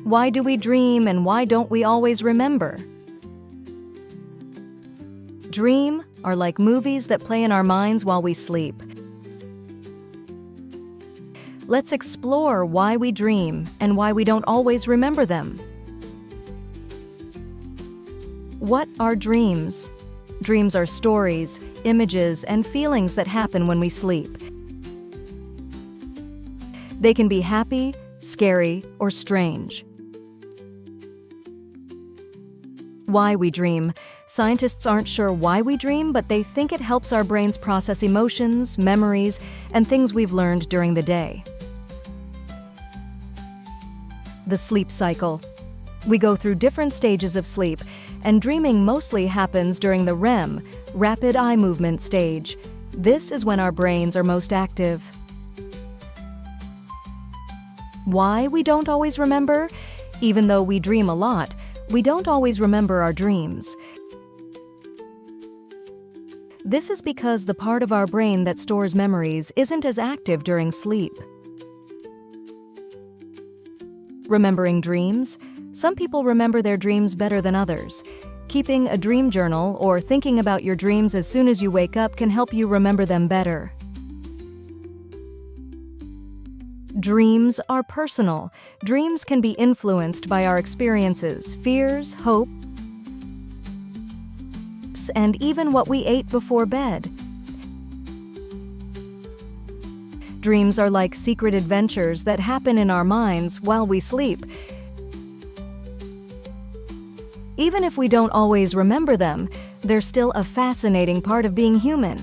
Why do we dream and why don't we always remember? Dreams are like movies that play in our minds while we sleep. Let's explore why we dream and why we don't always remember them. What are dreams? Dreams are stories, images, and feelings that happen when we sleep. They can be happy, scary, or strange. Why we dream. Scientists aren't sure why we dream, but they think it helps our brains process emotions, memories, and things we've learned during the day. The sleep cycle. We go through different stages of sleep, and dreaming mostly happens during the REM, rapid eye movement stage. This is when our brains are most active. Why we don't always remember? Even though we dream a lot, we don't always remember our dreams. This is because the part of our brain that stores memories isn't as active during sleep. Remembering dreams. Some people remember their dreams better than others. Keeping a dream journal or thinking about your dreams as soon as you wake up can help you remember them better. Dreams are personal. Dreams can be influenced by our experiences, fears, hopes, and even what we ate before bed. Dreams are like secret adventures that happen in our minds while we sleep. Even if we don't always remember them, they're still a fascinating part of being human.